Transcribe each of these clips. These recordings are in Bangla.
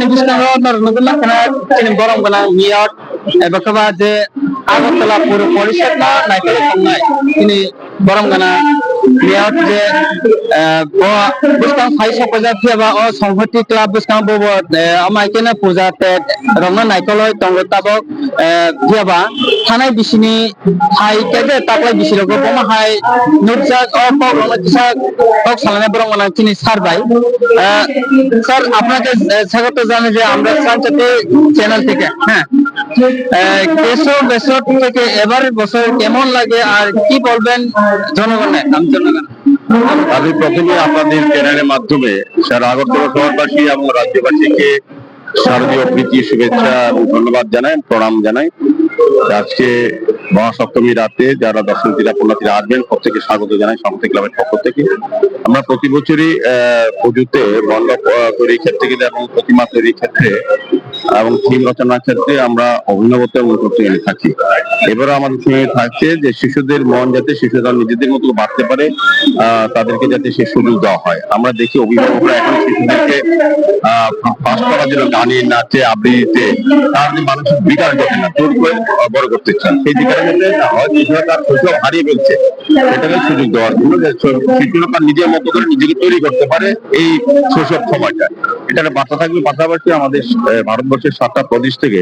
Hani Biskango Narnagula Kana Borom Gana Miyot Ebakava de Agotala Puru Polishat na Naikal Kongai ini Borom Gana Miyot de Biskang Faisa Puja Tiaba or Songhoti Club Biskang Bobo Amaikena Puja Ted Roma Naikolo Tongotabo Tiaba Hanai Bishini Hai Kede Tapla Bishiro Goma Hai Nutsak or Pogisa Pog Salana Borom Gana Chini Sarbai sir আপনাকে স্বাগত জানাই যে আমরা সানচাতে চ্যানেল থেকে হ্যাঁ কেশব থেকে এবারের বছর কেমন লাগে আর কি বলবেন জনগণের জনগণ আমি প্রথমে আপনাদের চ্যানেলের মাধ্যমে সারা আগরতলা শহরবাসী এবং রাজ্যবাসীকে শারদীয় প্রীতি শুভেচ্ছা এবং ধন্যবাদ জানাই প্রণাম জানাই আজকে মহাসপ্তমী রাতে যারা দর্শনার্থীরা পুণ্যার্থীরা আসবেন প্রত্যেকে স্বাগত জানাই সমস্ত ক্লাবের পক্ষ থেকে আমরা প্রতি বছরই পুজোতে মণ্ডপ তৈরির ক্ষেত্রে গেলে এবং প্রতিমা তৈরির ক্ষেত্রে এবং থিম রচনার ক্ষেত্রে আমরা অভিনবত্ব করতে থাকি। এবারও আমাদের সঙ্গে থাকছে যে শিশুদের মন যাতে শিশুরা নিজেদের মতো বাড়তে পারে তাদেরকে যাতে সে সুযোগ দেওয়া হয়। আমরা দেখি অভিভাবকরা এখন শিশুদেরকে ফাঁস করার জন্য গানে নাচে আবৃত্তিতে তার যে মানসিক বিকাশ ঘটে না জোর করে বড় করতে চান সেই বিকাশ যাতে না হয় শিশুরা তার শৈশব হারিয়ে ফেলছে সেটাকে সুযোগ দেওয়ার জন্য যে শিশুরা তার নিজের মতো করে নিজেকে তৈরি করতে পারে এই শৈশব সময়টা এটা বার্তা থাকবে। পাশাপাশি আমাদের ভারতবর্ষের 7টা প্রদেশ থেকে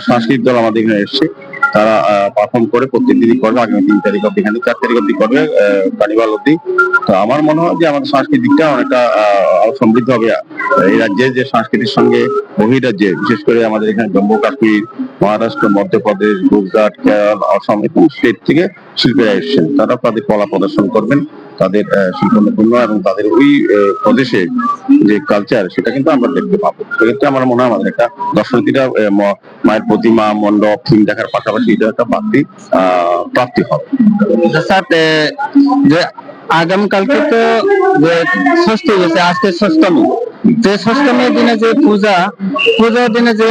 সাংস্কৃতিক দল আমাদের এখানে এসছে তারা পারফর্ম করে প্রত্যেকদিনই করবে আগামী 3 তারিখ অব্দি এখানে 4 তারিখ অব্দি করবে কার্নিভাল অব্দি। তো আমার মনে হয় যে আমাদের সাংস্কৃতিকটা অনেকটা সমৃদ্ধ হবে এই রাজ্যের যে সংস্কৃতির সঙ্গে বহিরাজ্যে বিশেষ করে আমাদের এখানে জম্মু কাশ্মীর মহারাষ্ট্র মধ্যপ্রদেশ গুজরাট কেরল অসম এবং স্টেট থেকে শিল্পীরা এসেছেন তারা তাদের কলা প্রদর্শন করবেন তাদের শিল্পনৈপুণ্য এবং তাদের ওই প্রদেশে যে কালচার সেটা কিন্তু আমরা দেখতে পাবো। সেক্ষেত্রে আমার মনে হয় আমাদের একটা দর্শনার্থীরা মায়ের প্রতিমা মণ্ডপ থিম দেখার পাশাপাশি এটা একটা প্রাপ্তি হবে। স্যার যে আগামীকালকে তো যে ষষ্ঠী গেছে আজকে ষষ্ঠমী যে ষষ্ঠমীর দিনে যে পূজার দিনে যে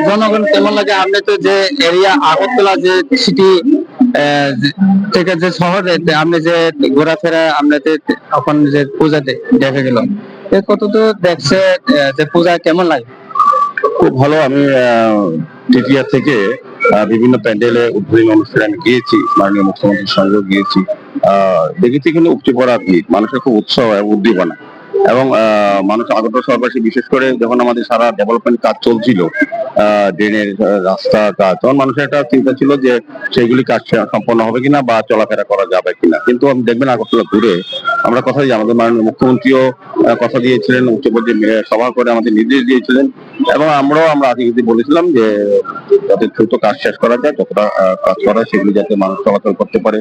জনগণ কেমন লাগে আপনি তো যে এরিয়া আগরতলা যে সিটি থেকে যে শহরে আপনি যে ঘোরাফেরা আপনাদের এখন যে পূজাতে দেখা গেল কতদূর দেখছে যে পূজা কেমন লাগে? খুব ভালো। আমি তৃতীয়া থেকে বিভিন্ন প্যান্ডেলে উদ্বোধনী অনুষ্ঠানে আমি গিয়েছি মাননীয় মুখ্যমন্ত্রীর সঙ্গেও গিয়েছি দেখেছি কিন্তু উপচে পড়া ভিড় মানুষের খুব উৎসাহ এবং উদ্দীপনা এবং মানুষ আগরতলা শহরবাসী বিশেষ করে যখন আমাদের সারা ডেভেলপমেন্ট কাজ চলছিল ড্রেনের রাস্তা কাজ তখন মানুষের একটা চিন্তা ছিল যে সেইগুলি কাজ সম্পন্ন হবে কিনা বা চলাফেরা করা যাবে কিনা কিন্তু আমি দেখবেন আগরতলা ঘুরে আমরা কথা দিই আমাদের মাননীয় মুখ্যমন্ত্রীও কথা দিয়েছিলেন উচ্চ পর্যায়ে সভা করে আমাদের নির্দেশ দিয়েছিলেন এবং আমরা আগে বলেছিলাম যে যাতে দ্রুত কাজ শেষ করা যায় যতটা কাজ করা সেগুলি যাতে মানুষ চলাচল করতে পারে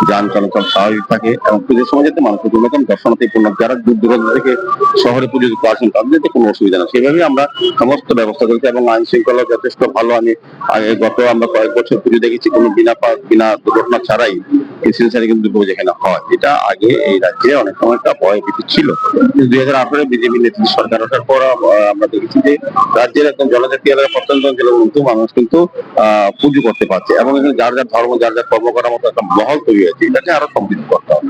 যান চলাচল স্বাভাবিক থাকে এবং পুজোর সময় যাতে মানুষের কোনো রকম দর্শনার্থী পূর্ণ যারা দূর দূরান্ত থেকে শহরে পুজো দিতে আসেন তাদের যাতে কোনো অসুবিধা না সেভাবেই আমরা সমস্ত ব্যবস্থা করেছি এবং আইন শৃঙ্খলা যথেষ্ট ভালো। আমি আমরা কয়েক বছর পুজো দেখেছি কোনো বিনা দুর্ঘটনা ছাড়াই ইনসিডেন্ট কিন্তু পুজো এখানে হয় এটা আগে এই রাজ্যে অনেক সময় একটা ভয় ভীতি ছিল। 2018 বিজেপি নেতৃত্ব সরকার আসার পর আমরা দেখেছি যে রাজ্যের একদম জনজাতি এলাকা প্রত্যন্ত অঞ্চলের মধ্যে মানুষ কিন্তু পুজো করতে পারছে এবং এখানে যার যার ধর্ম যার যার কর্ম করার মতো একটা মহল তৈরি হয়েছে এটাকে আরো সমৃদ্ধ করতে হবে।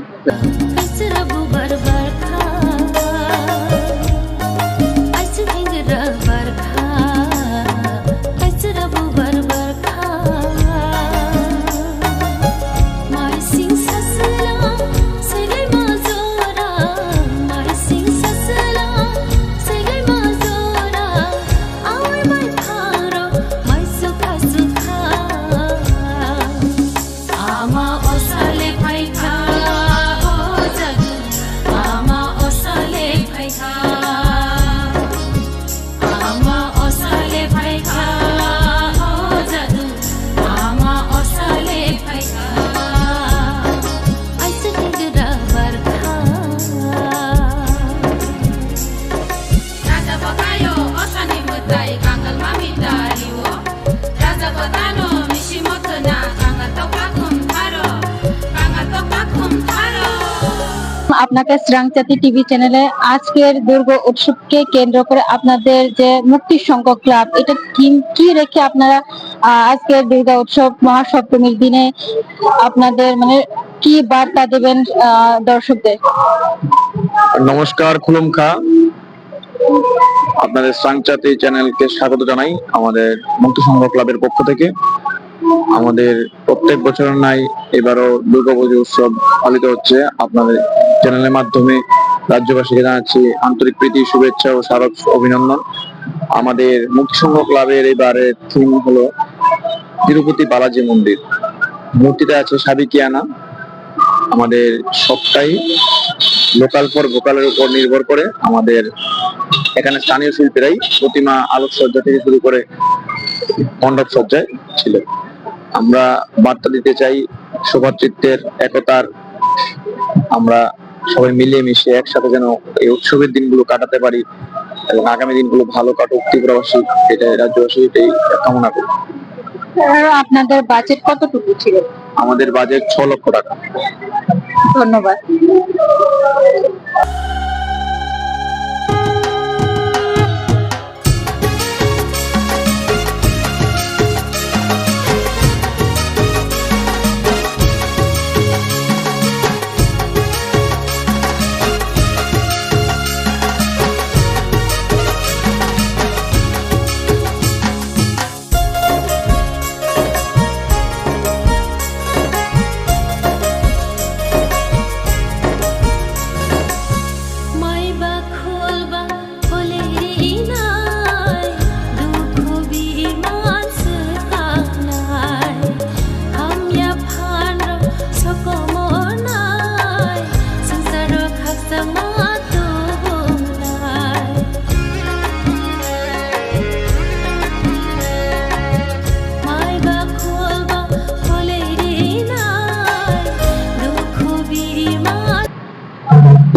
আপনাকে শ্রাংচাতি টিভি চ্যানেলে আজকের দুর্গা উৎসবকে কেন্দ্র করে আপনাদের যে মুক্তি সংঘ ক্লাব এটা কি রেখে আপনারা আজকের দুর্গা উৎসব মহাসপ্তমীর দিনে আপনাদের মানে কি বার্তা দেবেন দর্শকদের? নমস্কার খুলুমখা আপনাদের সাংচাতি চ্যানেলকে স্বাগত জানাই আমাদের মুক্তি সংঘ ক্লাবের পক্ষ থেকে। আমাদের প্রত্যেক বছরের ন্যায় এবারও দুর্গাপুজো উৎসব পালিত হচ্ছে। আপনাদের চ্যানেলের মাধ্যমে রাজ্যবাসীকে জানাচ্ছি আন্তরিক প্রীতি, শুভেচ্ছা ও স্মারক অভিনন্দন। আমাদের মুক্তি সংঘ ক্লাবের এবারের থিম হলো তিরুপতি বালাজি মন্দির। মূর্তিটা আছে সাবিকিয়ানা। আমাদের সবটাই লোকাল ফর ভোকালের উপর নির্ভর করে। আমাদের এখানে স্থানীয় শিল্পীরাই প্রতিমা আলোকসজ্জা থেকে শুরু করে মণ্ডপ সজ্জায় ছিল। আমরা বার্তা দিতে চাই সৌভাতৃত্বের, একতার। আমরা সবাই মিলিয়ে মিশে একসাথে যেন এই উৎসবের দিনগুলো কাটাতে পারি এবং আগামী দিনগুলো ভালো কাটুক। ত্রিপুরাবাসী এটাই, রাজ্যবাসী এটাই কামনা করি। আপনাদের বাজেট কতটুকু ছিল? আমাদের বাজেট 6 লক্ষ টাকা। ধন্যবাদ।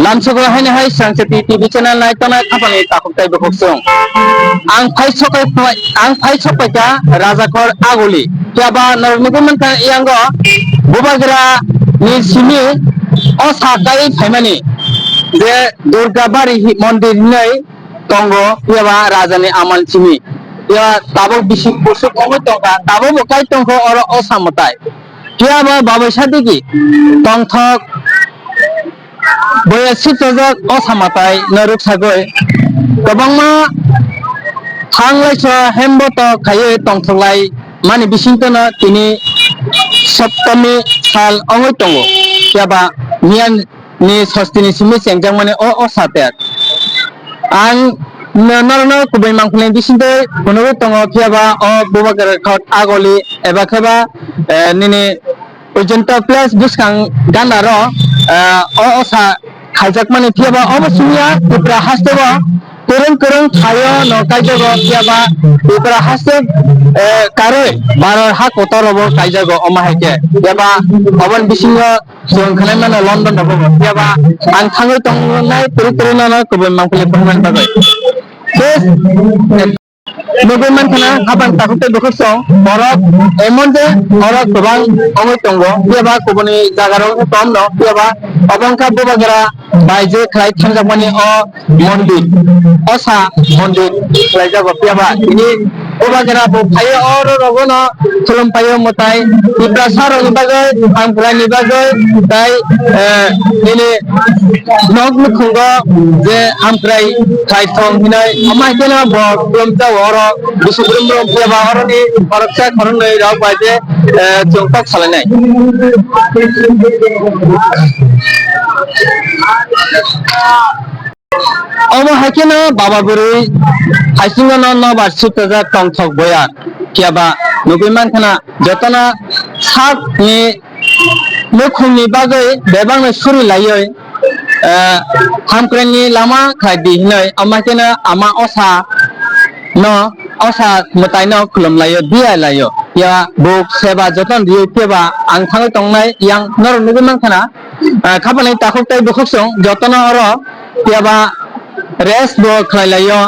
Lamsogo haini hai Sangchati TV channel nai tona khapani takuktai bokhsong. Ang phai chokai ka Rajakor Agoli. Kyaba narmuguman ka iyango bubagra ni simi o sakai phaimani. Je Durga Bari mondir nei tongo kyaba rajani amal simi. Ya tabo bisi pusuk omo tonga tabo bokai tongko oro osamotai. Kyaba babasadi tongthok বয়সী তজক অসামাতাই নরুক সাগৈ গবংমা থাংলাইছ হেমবত খায়ে টংথলাই মানি বিসিংতনা তিনি সপ্তমী সাল অঙ্গৈ টঙ্গ কিয়াবা Mian ni sostini simi sengjang mane o satek ang norono kubai mangkhleng bisinte bonobo tongo kiaba o bubagar khot agoli eba kheba nini ojenta plus buskang ganaro o osa khajak mane kiaba obosumia upra hasteba kurung thayo no kaijago kiaba upra haste karoi barar ha kotorobo kaijago omaheke kiaba obon bisingo jong khalemana London dobo kiaba ang thangoi tongnai puri no kubai mangkhleng porman bagoi Nugman kana kapan takutay bokhsong borok emonde borok gobang ongoi tongo kiaba kuboni jagaro tom no kiaba obangka bubagara baije khlai thangjamani o mondir osa mondir khlai jago kiaba ini bubagara bo phayo oro rogono thulum payo motai ibra saro ni bagai amphra ni bagai tai ini nog mukhungo je amphrai khai thong hinai amai kena bo plomta oro bisubrimro kiaba oro ni paraksa khoron nei rao baije chongpak salanai Omo hakena baba burui haisinga no barsuk ta tongthok boya kiaba nubiman khana jotona sak ni mukhungni bagai bebang suri layoi hamkrani lama khadi hinai amakena ama osa no osa mutai no khulum layo dia layo ya buk seba joton riu kiaba ang thangai tongnai yang nor nubiman khana khapanai takuktai bokhsong jotona oro kiaba rest bo khlailayo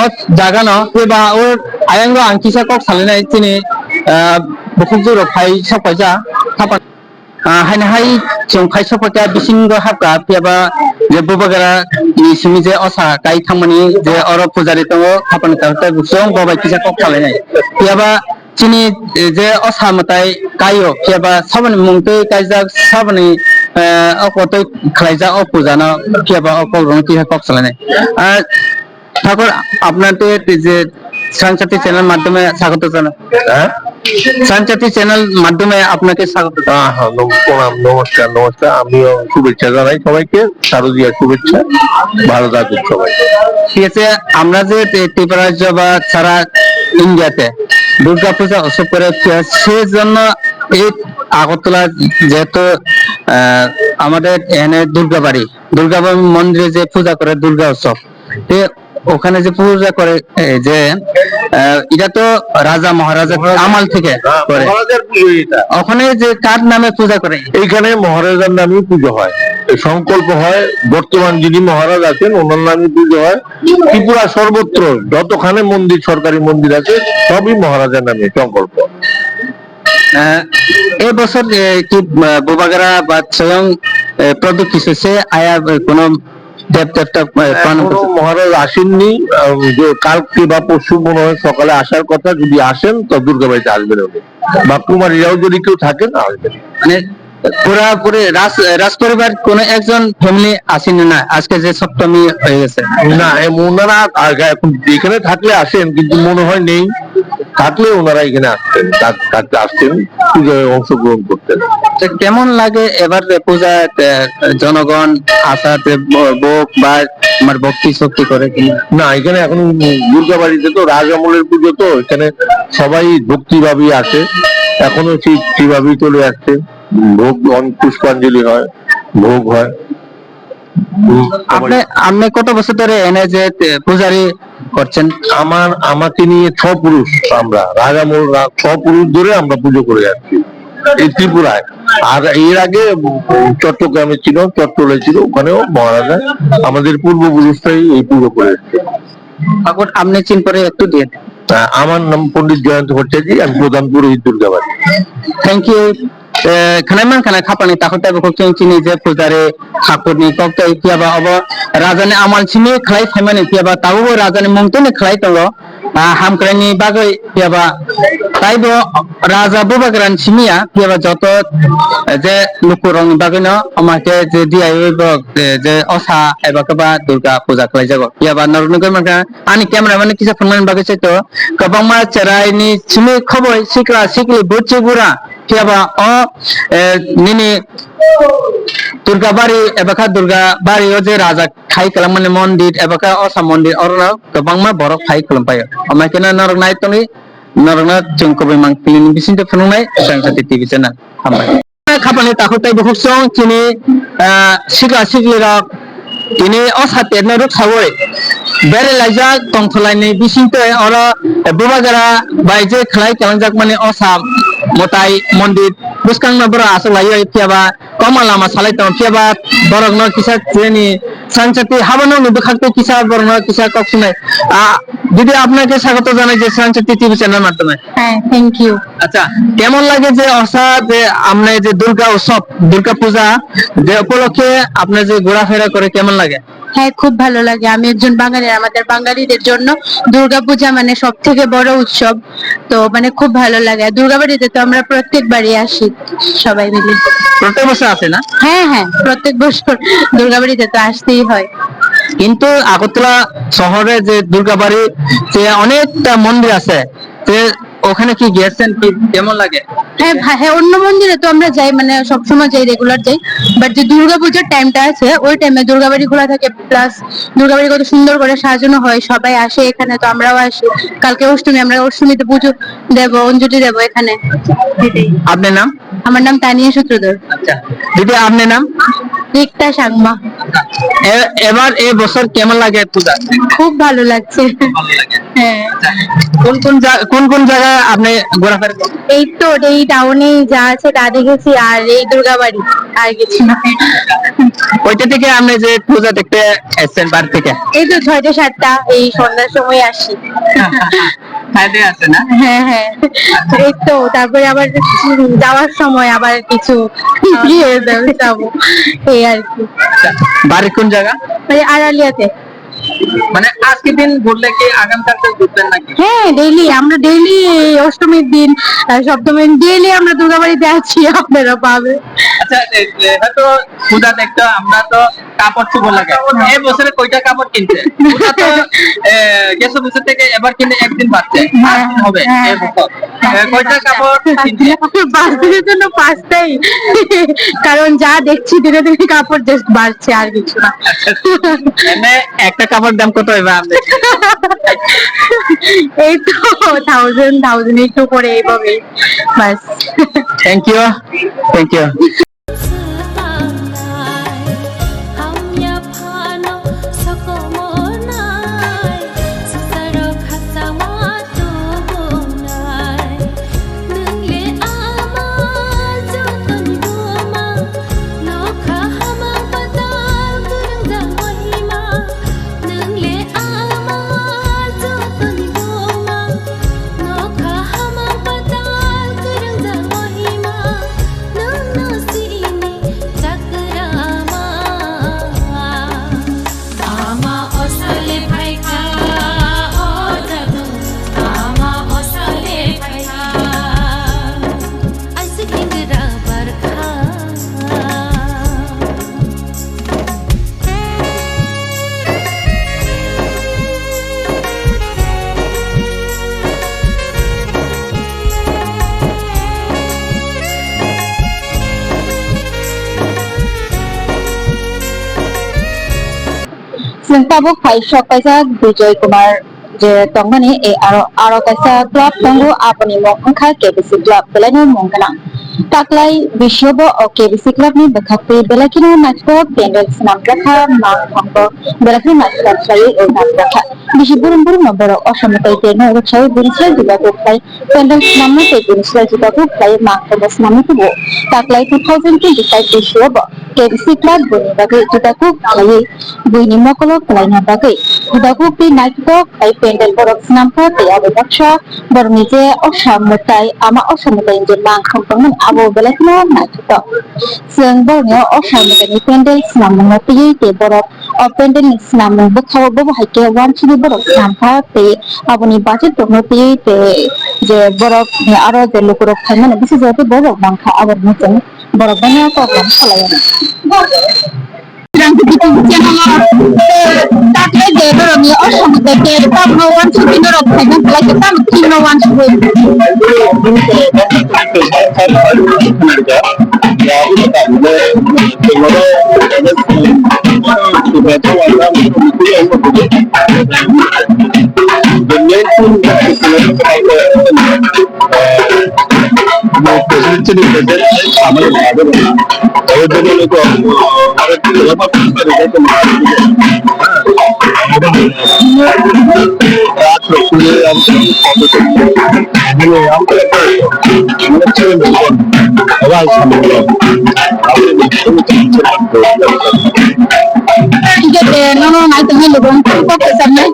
o jagano kiaba o ayango angkisa kok salinai tini bukhukjuro phai sopaja khapan haina hai chung phai sopaja bisingo hapka kiaba je bubagara ni simi je osa kai thangmani je oro pujari tongo khapan kartai buksong bobai kisa kok salinai kiaba chini je osa matai kayo kiaba sabani mungtei kaijak sabani okotoi khlaija o pujana kiaba okol rong kisa kok salinai ঠাকুর আপনাদের যে সাংসাতি চ্যানেল মাধ্যমে স্বাগত জানাই। হ্যাঁ, সাংসাতি চ্যানেল মাধ্যমে আপনাকে স্বাগত জানাই। প্রণাম, নমস্কার। আমিও শুভেচ্ছা জানাই সবাইকে, শারদীয় শুভেচ্ছা। ভালো থাকুন সবাই। ঠিক আছে, আমরা যে ত্রিপুরা রাজ্য বা সারা ইন্ডিয়াতে দুর্গাপূজা উৎসব করে সেজন্য এই আগরতলা যেহেতু আমাদের এখানে দুর্গা মন্দিরে যে পূজা করে দুর্গা উৎসব, ওখানে যে পূজা করে যে এটা তো রাজা মহারাজা আমল থেকে করে, মহারাজার পুজো এটা। ওখানে যে কার নামে পূজা করে? এইখানে মহারাজার নামে পুজো হয়, সংকল্প হয়। বর্তমান যিনি মহারাজ আছেন ওনার নামে পুজো হয়। ত্রিপুরা সর্বত্র যতখানে মন্দির, সরকারি মন্দির আছে, সবই মহারাজার নামে সংকল্প। এই বছর কি বোবাগারা বা স্বয়ং প্রদীপ কিছু সে আয়া কোন দেবতা এখনো মহারাজ আসেননি। যে কালকে বা পরশু মনে হয় সকালে আসার কথা। যদি আসেন তো দুর্গা বাড়িতে আসবেন উনি, বা কুমারীরাও যদি কেউ থাকেন আসবেন। মানে পুরাপুরি রাজ পরিবার কোন একজন ফ্যামিলি আসেনি না আজকে যে সপ্তমী হয়ে গেছে? না, ওনারা এখন এখানে থাকলে আসেন, কিন্তু মনে হয় নেই। থাকলে ওনারা এখানে আসতেন, থাকতে আসতেন, পুজোয় অংশগ্রহণ করতেন। তো কেমন লাগে এবার পূজা জনগণ আসাতে ভোগ বা আমার ভক্তি শক্তি করে কিনা? না, এখানে এখন দুর্গা বাড়িতে তো রাজ আমলের পুজো, তো এখানে সবাই ভক্তিভাবেই আসে। এখনো সেইভাবেই চলে আসছে। ভোগ, পুষ্পাঞ্জলি হয়, ভোগ হয়। আপনি কত বছর ধরে এনে যে পূজারি করছেন? আমাকে নিয়ে 6 পুরুষ, আমরা রাজামল 6 পুরুষ ধরে আমরা পুজো করে যাচ্ছি এই ত্রিপুরায়। আর এর আগে চট্টগ্রামে ছিল, চট্টলে ছিল, ওখানেও মহারাজা আমাদের পূর্বপুরুষরাই এই পুজো করে এসছে। ঠাকুর আপনি চিন করে একটু দিয়ে দেন। আমার নাম পণ্ডিত জয়ন্ত ভট্টাচার্য, আমি প্রধান পুরোহিত দুর্গাবাড়ি। Thank you. খানাইমান খানা খাপানি তাকতে বকং চিনি যে পূজারে ঠাকুরনি কক্ত কিয়াবা অব রাজানি আমাল চিনি খাই ফাইমানি কিয়াবা তাবো রাজানি মংতনি খাই তলো হামক্রাইনি বাগৈ কিয়াবা তাইবো রাজা বুবাগ্রান চিনিয়া কিয়াবা যত যে লুকুরং বাগৈনো আমাকে যে দিয়াই যে অসা এবা কবা দুর্গা পূজা খাই যাগো কিয়াবা নরনগর মানকা আনি ক্যামেরাম্যান কিসা ফোনমান বাগৈ চাইতো কবাংমা চেরাইনি চিনি খবই সিকরা সিকলি বুচি বুড়া কিয়াবা ও নিনি দুর্গা বাড়ি এবাকা দুর্গা বাড়ি ও যে রাজা খাই কালাম মানে মন্দির এবাকা অসা মন্দির অরনা গোबांमा বড় খাই খালাম পায় আমাকেনা নরক নাই তনি নরকনা চংকবই মাং পিলিনি বিসিনতে ফনুনাই সাংসাতি টিভি চ্যানেল হামবাই খাপানি তাখতাই বখসং চিনি সিগা সিগলিরা তিনি অসাতে নরক সাবই বেরে লাইজা তংথলাইনি বিসিনতে অর বুবাগারা বাইজে খাই কালাंजाक মানে অসা मोटाई मंदिर बुसकांग ना बरा आसो लायो कियाबा कमला मा सालाय तो कियाबा बरग न किसा ट्रेनी संचती हाबनो नि बखाते किसा बरग न किसा कखुने দিদি আপনাকে স্বাগত জানাই যে সাংসাতি টিভি চ্যানেল মাধ্যমে। হ্যাঁ, থ্যাংক ইউ। আচ্ছা, কেমন লাগে যে অসা যে আপনি যে দুর্গা উৎসব দুর্গা পূজা যে উপলক্ষে আপনি যে ঘোরাফেরা করে কেমন লাগে? হ্যাঁ, খুব ভালো লাগে। আমি একজন বাঙালি, আমাদের বাঙালিদের জন্য দুর্গাপূজা মানে সব থেকে বড় উৎসব। তো মানে খুব ভালো লাগে। দুর্গাবাড়িতে তো আমরা প্রত্যেকবারই আসি সবাই মিলে। প্রত্যেক বছর আসে না? হ্যাঁ হ্যাঁ, প্রত্যেক বছর দুর্গাবাড়িতে তো আসতেই হয়। কিন্তু আগরতলা শহরে যে দুর্গাবাড়ি যে অনেকটা মন্দির আছে, যে ওখানে কি গিয়েছেন, কি কেমন লাগে? হ্যাঁ হ্যাঁ, অন্য মন্দিরে তো আমরা যাই, মানে সবসময় যাই, রেগুলার যাই। বাট যে দুর্গাপূজার টাইমটা আছে ওই টাইমে দুর্গাবাড়ি খোলা থাকে, প্লাস দুর্গাবাড়ি কত সুন্দর করে সাজানো হয়, সবাই আসে এখানে, তো আমরাও আসি। কালকে অষ্টমী, আমরা অষ্টমীতে পুজো দেব, অঞ্জলি দেব এখানে। আপনার নাম? আমার নাম তানিয়া সূত্রধর। আচ্ছা দিদি, আপনার নাম? রিক্তা সাংমা। এবার এই বছর কেমন লাগে পূজা? খুব ভালো লাগছে। হ্যাঁ। কোন কোন জায়গায় আপনি ঘোরাফেরা করেন? এই তো এই টাউনে যা আছে তা দেখেছি, আর এই দুর্গাবাড়ি, আর কিছু না। ওইটা থেকে আপনি যে পূজা দেখতে এসেছেন বাড়ি থেকে? এই তো 6টা 7টা এই সন্ধ্যার সময় আসি। আছে না? হ্যাঁ হ্যাঁ, এই তো তারপরে আবার যাওয়ার সময় আবার কিছু যাবো, এই আর কি। বাড়ি কোন জায়গা? আড়ালিয়াতে। মানে আজকে দিন ঘুরলে কি আগামীকালকে ঘুরবেন নাকি? হ্যাঁ, আমরা ডেইলি অষ্টমীর দিন, সপ্তমীর ডেইলি আমরা দুর্গাবাড়িতে আছি, আপনারা পাবে। আচ্ছা, আচ্ছা হয়তো পূজা দেখতো আমরা তো কাপড় চুপড় লাগে এই বছরে কয়টা কাপড় কিনছে পূজা তো গেছে বছর থেকে এবার কিনে একদিন বাড়ছে হবে এই বছর কয়টা কাপড় কিনছে 5 দিনের জন্য 5টাই, কারণ যা দেখছি ধীরে ধীরে কাপড় জাস্ট বাড়ছে আর কিছু না। এমনি একটা কাপড় দাম কত হবে আমাদের এই তো 1000 একটু করে এইভাবে বাস। Thank you thank you Tabuk Paisok Paisa Bijoy Kumar je tongmani aro kaisa club tonggo apani mongkha KBC club belani mongkana taklai bishobo o KBC club ni bekhakti belakino natko pendel snam rakha mang thangbo belakino natko sai o nat rakha bishi burun burun noboro osamatai te no chai burisla jiba ko khai pendel snam te burisla jiba ko khai mang thangbo snam ko taklai 2025 bishobo KBC club boni bagai jiba ko khai buini mokolo khai na bagai jiba ko pi natko khai pendel borok snam ko te abo baksha bornije osamutai ama osamutai je mang thangbo abo belakino natko seng bornyo osamutai pendel snam no pi te borok o pendel snam bokhaw bo haike wan chini borok snam ka te aboni budget to no pi te je borok ni aro de lokorok khaimane bisi jate borok mangkha abor muchen borok banya ko kam khalayana takle de borok ni osamutai te tabno wan chini borok khaimane like tam kino wan The main thing that is no, I think you don't focus on it.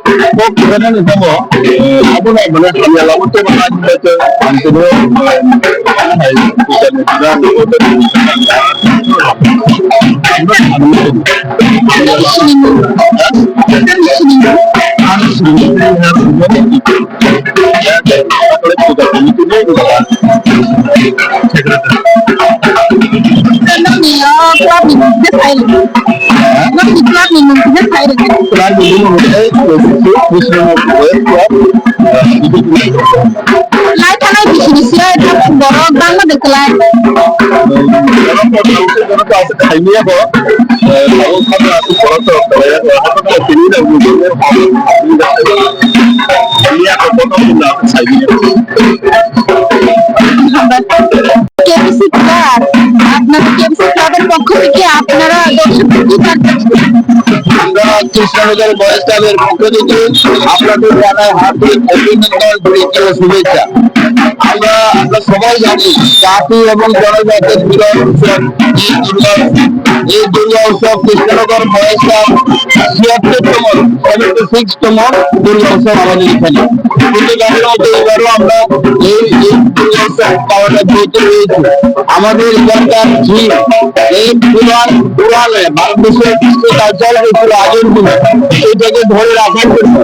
KBC club আপনারা KBC ক্লাবের পক্ষ থেকে আপনারা দর্শকদের কি আমরা কৃষ্ণনগর বয়েজ ক্লাবের পক্ষ থেকে আপনাদের জানাই হার্দিক অভিনন্দন প্রীতি ও শুভেচ্ছা। আমরা সবাই জানি জাতি এবং জনজাতির মিলন উৎসব এই দুর্গা উৎসব কৃষ্ণনগর বয়েজ ক্লাব 76তম দুর্গা উৎসব আমাদের এখানে প্রতিবারের মতো এবারও আমরা এই দুর্গা উৎসব পাওয়াটা পেতে হয়েছে। আমাদের এখানকার এই পুরাণে ভারতবর্ষের কৃষ্ণ কালচার ছিল আজও গুরুত্বপূর্ণ, এটাকে ধরে রাখার জন্য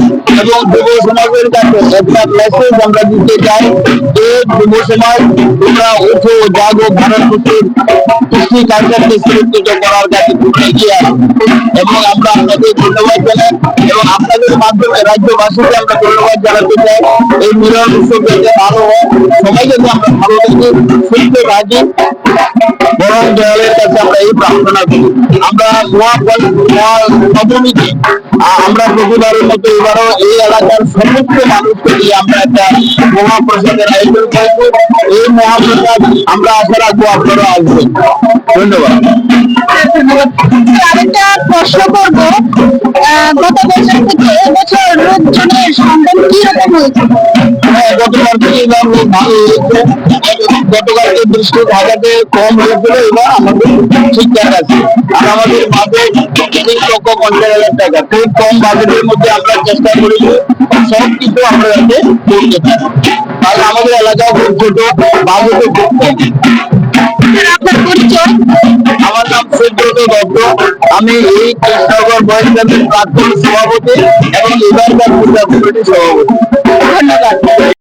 এবং যুব সমাজের কাছে একটা মেসেজ আমরা দিতে চাই যে যুব সমাজ তোমরা ওঠো, জাগো, ভারতবর্ষের কৃষি কালচারকে সুরক্ষিত করার কাছে এগিয়ে আসো। এবং আমরা আপনাদের ধন্যবাদ জানাই এবং আপনাদের মাধ্যমে রাজ্যবাসীকে আমরা ধন্যবাদ জানাতে চাই। এই মিলন উৎসব যাতে ভালো হয়, সবাই যাতে আমরা ভালো থাকি, সুস্থ থাকি, বরং দয়ালের কাছে আমরা এই প্রার্থনা করি। আমরা নবমীতে আমরা প্রতিবারের মতো এবারও এই এলাকার সমস্ত মানুষকে দিয়ে আমরা একটা মহাপ্রসাদের আয়োজন করেছি। এই মহাপ্রসাদ আমরা আশা রাখবো আপনারা আসবেন। ধন্যবাদ। আরেকটা প্রশ্ন করবো, গত বছর থেকে এবছর লোকজনের সন্ধান কি রকম হয়েছে? হ্যাঁ, গতবার থেকে এবার খুব ভালো হয়েছে। গতকালকে বৃষ্টি ঢাকাতে কম হয়েছিল, এবার আমাদের ঠিকঠাক আছে। আর আমাদের বাজেট 3,50,000 টাকা, খুব কম বাজেটের মধ্যে আমরা চেষ্টা করেছি সব কিছু আমরা যাতে করতে পারি। আর আমাদের এলাকাও খুব ছোট, বাজেটও খুব কম। আপনার পরিচয়? আমার নাম সুব্রত দত্ত, আমি এই কৃষ্ণনগর বয়েজ ক্লাবের প্রাক্তন সভাপতি এবং এবারকার পূজা কমিটির সভাপতি। ধন্যবাদ।